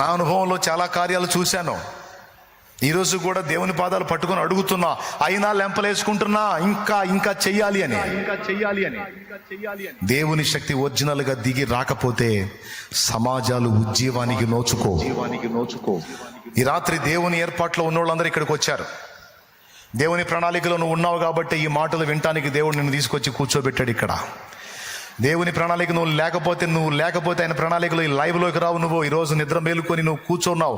నా అనుభవంలో చాలా కార్యాలు చూశాను. ఈరోజు కూడా దేవుని పాదాలు పట్టుకొని అడుగుతున్నా, అయినా లెంపలేసుకుంటున్నా ఇంకా ఇంకా చెయ్యాలి అని. దేవుని శక్తి ఒరిజినల్ గా దిగి రాకపోతే సమాజాలు ఉజ్జీవానికి నోచుకో. ఈ రాత్రి దేవుని ఏర్పాట్లో ఉన్న వాళ్ళందరూ ఇక్కడికి వచ్చారు. దేవుని ప్రణాళికలో నువ్వు ఉన్నావు కాబట్టి ఈ మాటలు వినటానికి దేవుడు నిన్ను తీసుకొచ్చి కూర్చోబెట్టాడు ఇక్కడ. దేవుని ప్రణాళిక నువ్వు లేకపోతే ఆయన ప్రణాళికలో ఈ లైవ్లోకి రావు. నువ్వు ఈరోజు నిద్ర మేలుకొని నువ్వు కూర్చున్నావు,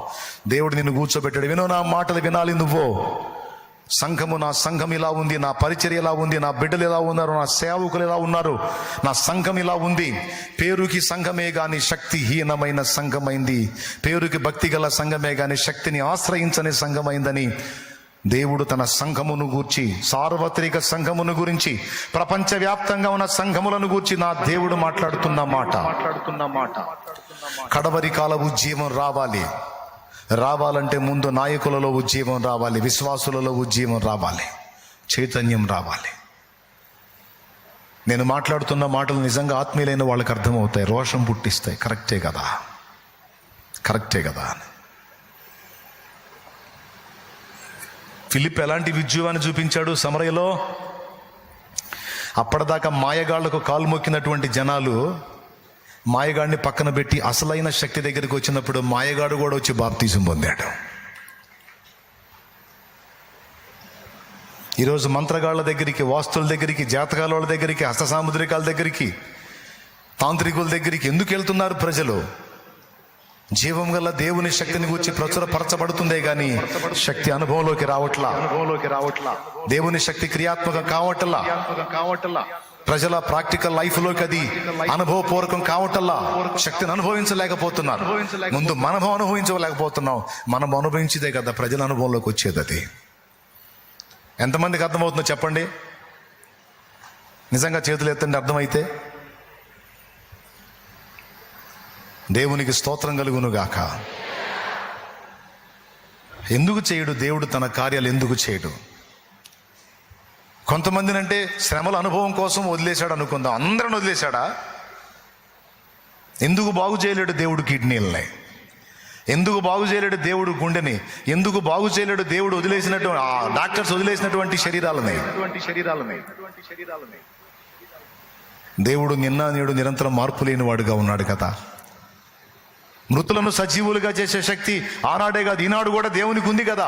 దేవుడు నిన్ను కూర్చోబెట్టాడు. విను, నా మాటలు వినాలి నువ్వు. నా సంఘం ఇలా ఉంది, నా పరిచర్య ఇలా ఉంది, నా బిడ్డలు ఇలా ఉన్నారు, నా సేవకులు ఇలా ఉన్నారు, నా సంఘం ఇలా ఉంది. పేరుకి సంఘమే గాని శక్తిహీనమైన సంఘమైంది, పేరుకి భక్తి గల సంఘమే గాని శక్తిని ఆశ్రయించని సంఘమైందని దేవుడు తన సంఘమును గూర్చి, సార్వత్రిక సంఘమును గురించి, ప్రపంచవ్యాప్తంగా ఉన్న సంఘములను గూర్చి నా దేవుడు మాట్లాడుతున్న మాట. కడవరి కాల ఉజ్జీవం రావాలంటే ముందు నాయకులలో ఉజ్జీవం రావాలి, విశ్వాసులలో ఉజ్జీవం రావాలి, చైతన్యం రావాలి. నేను మాట్లాడుతున్న మాటలు నిజంగా ఆత్మీయులైన వాళ్ళకి అర్థమవుతాయి, రోషం పుట్టిస్తాయి. కరెక్టే కదా. ఫిలిప్ ఎలాంటి విజయాన్ని చూపించాడు సమరయలో? అప్పటిదాకా మాయగాళ్లకు కాలు మొక్కినటువంటి జనాలు మాయగాడిని పక్కన పెట్టి అసలైన శక్తి దగ్గరికి వచ్చినప్పుడు మాయగాడు కూడా వచ్చి బాప్తీసం పొందాడు. ఈరోజు మంత్రగాళ్ల దగ్గరికి, వాస్తుల దగ్గరికి, జాతకాల దగ్గరికి, హస్త సాముద్రికాల దగ్గరికి, తాంత్రికుల దగ్గరికి ఎందుకు వెళ్తున్నారు ప్రజలు? జీవం గల దేవుని శక్తిని గురించి ప్రచురపరచబడుతుందే గాని శక్తి అనుభవంలోకి రావట్లా. దేవుని శక్తి క్రియాత్మకం కావట్లా. ప్రజల ప్రాక్టికల్ లైఫ్ లోకి అది అనుభవపూర్వకం కావటల్లా. శక్తిని అనుభవించలేకపోతున్నారు. ముందు మనం అనుభవించలేకపోతున్నాం. మనం అనుభవించిదే కదా ప్రజల అనుభవంలోకి వచ్చేది. అది ఎంతమందికి అర్థమవుతుందో చెప్పండి. నిజంగా చేతులు ఎత్తండి అర్థమైతే. దేవునికి స్తోత్రం కలుగును గాక. ఎందుకు చేయడు దేవుడు తన కార్యాలు? ఎందుకు చేయడు? కొంతమందినంటే శ్రమల అనుభవం కోసం వదిలేశాడు అనుకుందాం. అందరిని వదిలేశాడా? ఎందుకు బాగు చేయలేడు దేవుడు కిడ్నీలని? ఎందుకు బాగు చేయలేడు దేవుడు గుండెని? ఎందుకు బాగు చేయలేడు దేవుడు వదిలేసినటువంటి డాక్టర్స్ వదిలేసినటువంటి శరీరాలని? దేవుడు నిన్న నేడు నిరంతరం మార్పు లేని వాడుగా ఉన్నాడు కదా. మృతులను సజీవులుగా చేసే శక్తి ఆనాడే కాదు, ఈనాడు కూడా దేవునికి ఉంది కదా.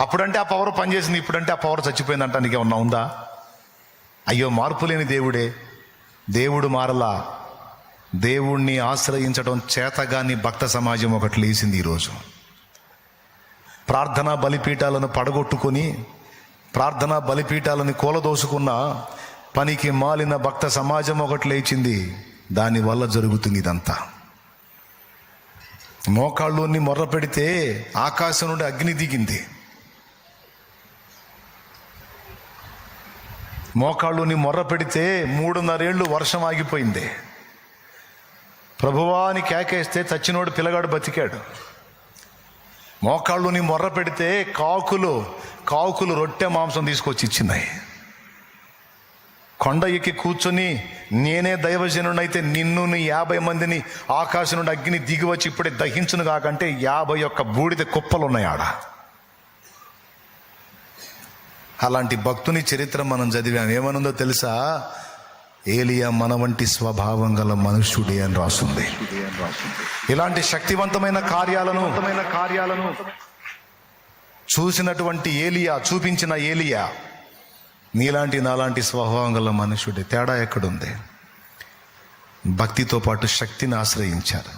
అప్పుడంటే ఆ పవర్ పనిచేసింది, ఇప్పుడంటే ఆ పవర్ చచ్చిపోయిందంట. నీకేమన్నా ఉందా? అయ్యో, మార్పు లేని దేవుడే. దేవుడు మారలా. దేవుణ్ణి ఆశ్రయించడం చేతగాని భక్త సమాజం ఒకటి లేచింది ఈరోజు. ప్రార్థనా బలిపీఠాలను పడగొట్టుకొని, ప్రార్థనా బలిపీఠాలను కూలదోసుకున్న పనికి మాలిన భక్త సమాజం ఒకటి లేచింది. దానివల్ల జరుగుతుంది ఇదంతా. మోకాళ్ళుని మొర్ర పెడితే ఆకాశం నుండి అగ్ని దిగింది. మోకాళ్ళుని మొర్ర పెడితే 3.5 ఏళ్ళు వర్షం ఆగిపోయింది. ప్రభువా అని కేకేస్తే చచ్చినోడు పిల్లగాడు బతికాడు. మోకాళ్ళుని మొర్ర పెడితే కాకులు రొట్టె మాంసం తీసుకొచ్చి ఇచ్చినాయి. కొండ ఎక్కి కూర్చొని నేనే దైవజనుడైతే నిన్ను 50 మందిని ఆకాశం నుండి అగ్ని దిగి వచ్చి ఇప్పుడే దహించును కాకంటే 51 బూడిద కుప్పలు ఉన్నాయి ఆడ. అలాంటి భక్తుని చరిత్ర మనం చదివాం. ఏమనుందో తెలుసా? ఏలియా మన వంటి స్వభావం గల మనుష్యుడే అని రాస్తుంది. ఇలాంటి శక్తివంతమైన కార్యాలను చూసినటువంటి ఏలియా, చూపించిన ఏలియా నీలాంటి నాలాంటి స్వభావం గల మనుషుడే. తేడా ఎక్కడుంది? భక్తితో పాటు శక్తిని ఆశ్రయించారు.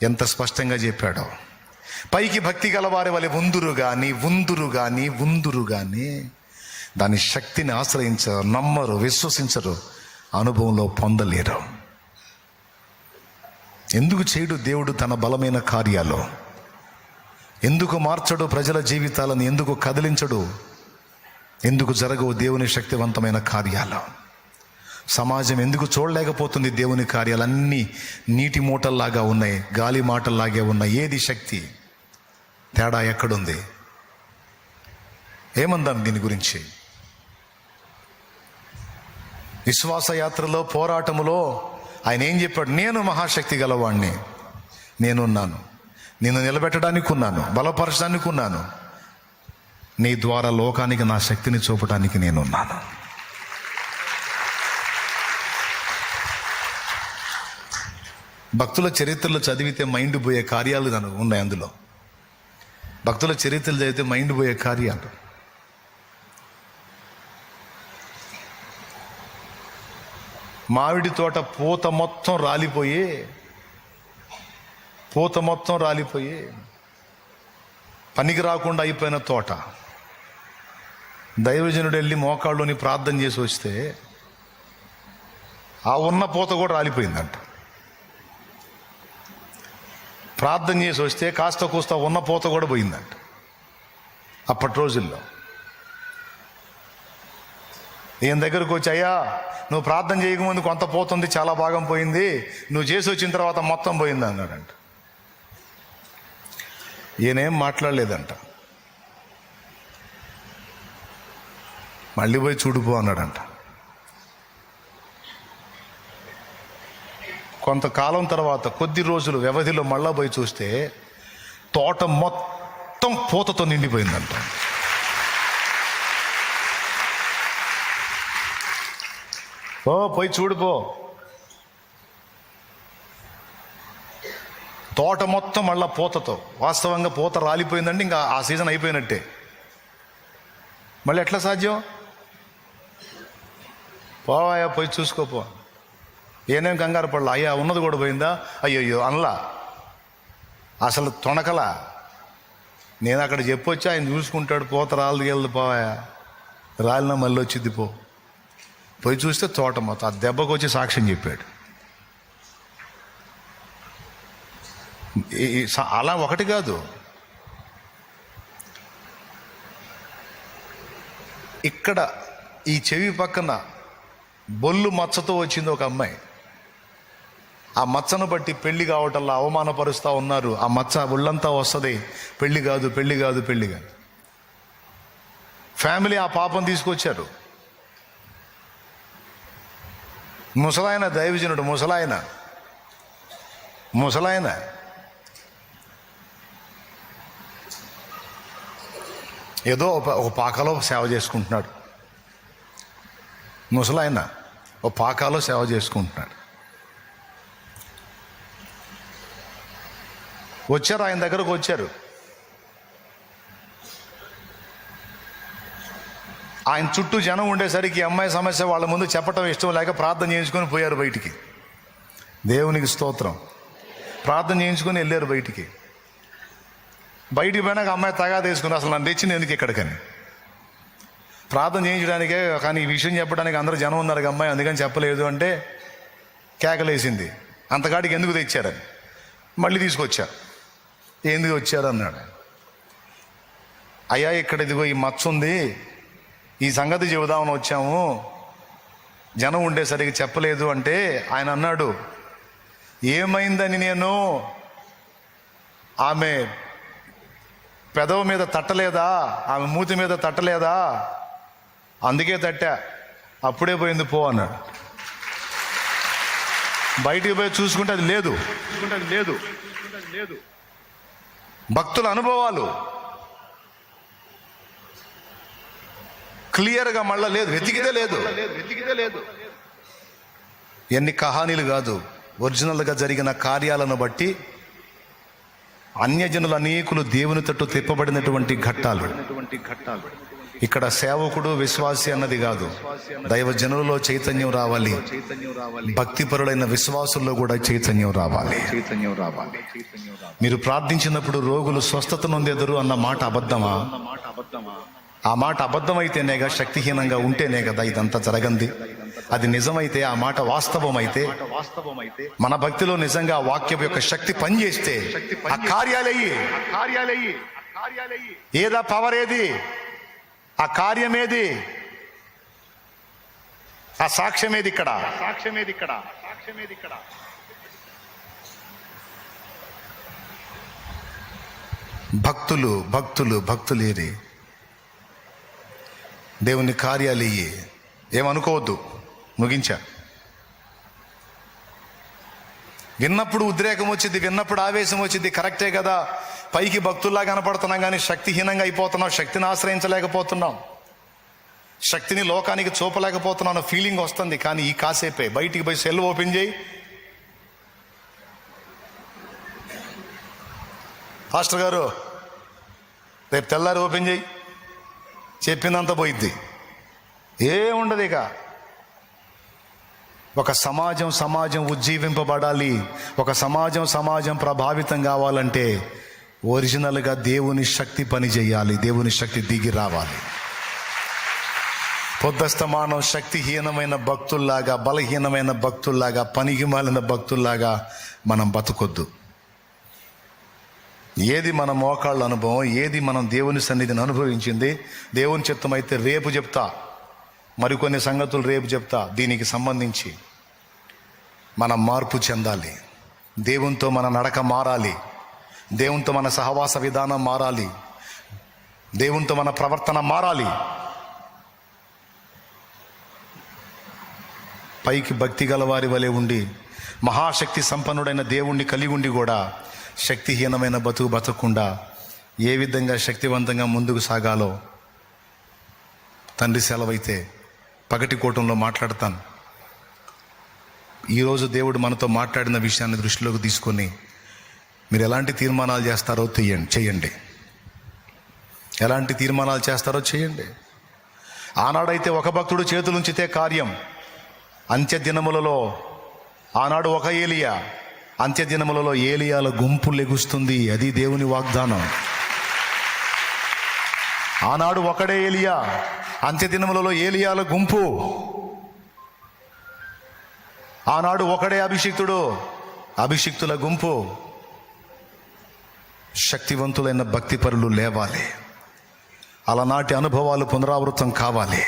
ఎంత స్పష్టంగా చెప్పాడో. పైకి భక్తి గలవారి వలె ఉందురు గాని దాని శక్తిని ఆశ్రయించరు, నమ్మరు, విశ్వసించరు, అనుభవంలో పొందలేరు. ఎందుకు చేయడు దేవుడు తన బలమైన కార్యాలు? ఎందుకు మార్చడు ప్రజల జీవితాలను? ఎందుకు కదిలించడు? ఎందుకు జరగవు దేవుని శక్తివంతమైన కార్యాలు? సమాజం ఎందుకు చూడలేకపోతుంది దేవుని కార్యాలు? అన్నీ నీటి మూటల్లాగా ఉన్నాయి, గాలి మాటల్లాగే ఉన్నాయి. ఏది శక్తి? తేడా ఎక్కడుంది? ఏమందాం దీని గురించి? విశ్వాస యాత్రలో, పోరాటములో ఆయన ఏం చెప్పాడు? నేను మహాశక్తి గలవాణ్ణి. నేనున్నాను. నిన్ను నిలబెట్టడానికి ఉన్నాను, బలపరచడానికి ఉన్నాను. నీ ద్వారా లోకానికి నా శక్తిని చూపడానికి నేనున్నాను. భక్తుల చరిత్రలు చదివితే మైండ్ పోయే కార్యాలు ఉన్నాయి. అందులో భక్తుల చరిత్రలు చదివితే మైండ్ పోయే కార్యాలు. మామిడి తోట పూత మొత్తం రాలిపోయి పనికి రాకుండా అయిపోయిన తోట. దైవజనుడు వెళ్ళి మోకాళ్ళుని ప్రార్థన చేసి వస్తే ఆ ఉన్న పూత కూడా రాలిపోయిందంట. ప్రార్థన చేసి వస్తే కాస్త కూస్త ఉన్న పూత కూడా పోయిందంట. అప్పటి రోజుల్లో ఈయన దగ్గరకు వచ్చి, అయ్యా నువ్వు ప్రార్థన చేయకముందు కొంత పోతుంది, చాలా భాగం పోయింది, నువ్వు చేసి వచ్చిన తర్వాత మొత్తం పోయింది అన్నాడంట. ఈయనేం మాట్లాడలేదంట. మళ్ళీ పోయి చూడుపో అన్నాడంట. కొంతకాలం తర్వాత కొద్ది రోజులు వ్యవధిలో మళ్ళా పోయి చూస్తే తోట మొత్తం పూతతో నిండిపోయిందంట. పోయి చూడుపో. తోట మొత్తం మళ్ళా పూతతో. వాస్తవంగా పూత రాలిపోయిందంటే ఇంకా ఆ సీజన్ అయిపోయినట్టే. మళ్ళీ ఎట్లా సాధ్యం? పోవాయా, పోయి చూసుకోపో. ఏనేం కంగారు పడలా. అయ్యా ఉన్నది కూడా పోయిందా? అయ్యో అనలా, అసలు తొణకలా. నేను అక్కడ చెప్పొచ్చి ఆయన చూసుకుంటాడు. పూత రాళ్ళకి వెళ్ళదు, పోవాయా, రాలినా మళ్ళీ వచ్చింది పో. పోయి చూస్తే తోట మొత్తం. ఆ దెబ్బకు వచ్చి సాక్ష్యం చెప్పాడు. అలా ఒకటి కాదు. ఇక్కడ ఈ చెవి పక్కన బొల్లు మచ్చతో వచ్చింది ఒక అమ్మాయి. ఆ మచ్చను బట్టి పెళ్లి కావటంలో అవమానపరుస్తూ ఉన్నారు. ఆ మచ్చ ఒళ్ళంతా వస్తుంది, పెళ్లి కాదు. ఫ్యామిలీ ఆ పాపం తీసుకొచ్చారు. ముసలాయన దైవజనుడు, ముసలాయన ఏదో ఒక పాకలో సేవ చేసుకుంటున్నాడు. ముసలాయన ఒక పాకాలో సేవ చేసుకుంటున్నాడు. ఆయన దగ్గరకు వచ్చారు. ఆయన చుట్టూ జనం ఉండేసరికి అమ్మాయి సమస్య వాళ్ళ ముందు చెప్పటం ఇష్టం లేక ప్రార్థన చేయించుకొని పోయారు బయటికి. దేవునికి స్తోత్రం. ప్రార్థన చేయించుకొని వెళ్ళారు బయటికి పోయినాక అమ్మాయి తగాదా తీసుకుని, అసలు నన్ను తెచ్చింది ఎందుకు ఇక్కడికని. ప్రార్థన చేయించడానికే, కానీ ఈ విషయం చెప్పడానికి అందరూ జనం ఉన్నారు అమ్మాయి, అందుకని చెప్పలేదు అంటే కేకలేసింది. అంతకాడికి ఎందుకు తెచ్చారని మళ్ళీ తీసుకొచ్చారు. ఎందుకు వచ్చారు అన్నాడు. అయ్యా ఇక్కడ ఇదిగో ఈ మచ్చ ఉంది, ఈ సంగతి చెబుదామని వచ్చాము, జనం ఉండేసరికి చెప్పలేదు అంటే ఆయన అన్నాడు, ఏమైందని నేను ఆమె పెదవు మీద తట్టలేదా, ఆమె మూతి మీద తట్టలేదా, అందుకే తట్టా, అప్పుడే పోయింది పో అన్నాడు. బయటికి పోయి చూసుకుంటే అది లేదు. భక్తుల అనుభవాలు క్లియర్గా మళ్ళా లేదు, వెతికితే లేదు. ఎన్ని కహానీలు కాదు, ఒరిజినల్గా జరిగిన కార్యాలను బట్టి అన్యజనులు అనేకులు దేవుని తట్టు తిప్పబడినటువంటి ఘట్టాలు. ఇక్కడ సేవకుడు విశ్వాసి అన్నది కాదు, దైవజనులలో చైతన్యం రావాలి, భక్తిపరులైన విశ్వాసుల్లో కూడా చైతన్యం రావాలి. మీరు ప్రార్థించినప్పుడు రోగులు స్వస్థత నొందెదరు అన్న మాట అబద్ధమా? ఆ మాట అబద్ధమైతేనేగా, శక్తిహీనంగా ఉంటేనే కదా ఇదంతా జరగంది. అది నిజమైతే, ఆ మాట వాస్తవమైతే, మన భక్తిలో నిజంగా వాక్యం యొక్క శక్తి పనిచేస్తే ఆ కార్యాలయ్యి ఏదా పవర్ ఏది, ఆ కార్యమేది, ఆ సాక్ష్యమేది ఇక్కడ. భక్తులేరి దేవుని కార్యాలయ్యి. ఏమనుకోవద్దు, ముగించా. విన్నప్పుడు ఉద్రేకం వచ్చింది, విన్నప్పుడు ఆవేశం వచ్చింది, కరెక్టే కదా. పైకి భక్తుల్లా కనపడుతున్నాం కానీ శక్తిహీనంగా అయిపోతున్నాం, శక్తిని ఆశ్రయించలేకపోతున్నాం, శక్తిని లోకానికి చూపలేకపోతున్నాను ఫీలింగ్ వస్తుంది. కానీ ఈ కాసేపే బయటికి పోయి సెల్ ఓపెన్ చేయి, పాస్టర్ గారు రేపు తెల్లారి ఓపెన్ చేయి, చెప్పిందంతా పోయిద్ది, ఏముండదు ఇక. ఒక సమాజం ఉజ్జీవింపబడాలి, ఒక సమాజం ప్రభావితం కావాలంటే ఒరిజినల్గా దేవుని శక్తి పని చేయాలి, దేవుని శక్తి దిగి రావాలి. పొద్దస్తమానం శక్తిహీనమైన భక్తుల్లాగా, బలహీనమైన భక్తుల్లాగా, పనికిమాలిన భక్తుల్లాగా మనం బతుకొద్దు. ఏది మన మోకాళ్ళ అనుభవం, ఏది మనం దేవుని సన్నిధిని అనుభవించింది, దేవుని చిత్తమైతే రేపు చెప్తా, మరికొన్ని సంగతులు రేపు చెప్తా. దీనికి సంబంధించి మనం మార్పు చెందాలి, దేవునితో మన నడక మారాలి, దేవునితో మన సహవాస విధానం మారాలి, దేవునితో మన ప్రవర్తన మారాలి. పైకి భక్తి గల వారి వలె ఉండి మహాశక్తి సంపన్నుడైన దేవుణ్ణి కలిగి ఉండి కూడా శక్తిహీనమైన బతకకుండా ఏ విధంగా శక్తివంతంగా ముందుకు సాగాలో తండ్రి సెలవైతే పగటి కూటంలో మాట్లాడతాను. ఈరోజు దేవుడు మనతో మాట్లాడిన విషయాన్ని దృష్టిలోకి తీసుకొని మీరు ఎలాంటి తీర్మానాలు చేస్తారో చేయండి, ఎలాంటి తీర్మానాలు చేస్తారో చేయండి. ఆనాడైతే ఒక భక్తుడు చేతులుంచితే కార్యం, అంత్య దినములలో ఆనాడు ఒక ఏలియా, అంత్య దినములలో ఏలియాల గుంపు లెగుస్తుంది. అది దేవుని వాగ్దానం. ఆనాడు ఒకడే ఏలియా, అంత్య దినములలో ఏలియాల గుంపు. ఆనాడు ఒకడే అభిషిక్తుల గుంపు. శక్తివంతులైన భక్తిపరులు లేవాలి, అలనాటి అనుభవాలు పునరావృతం కావాలి.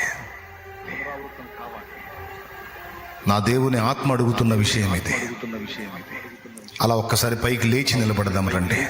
నా దేవుని ఆత్మ అడుగుతున్న విషయం ఇది. అలా ఒక్కసారి పైకి లేచి నిలబడదాం రండి.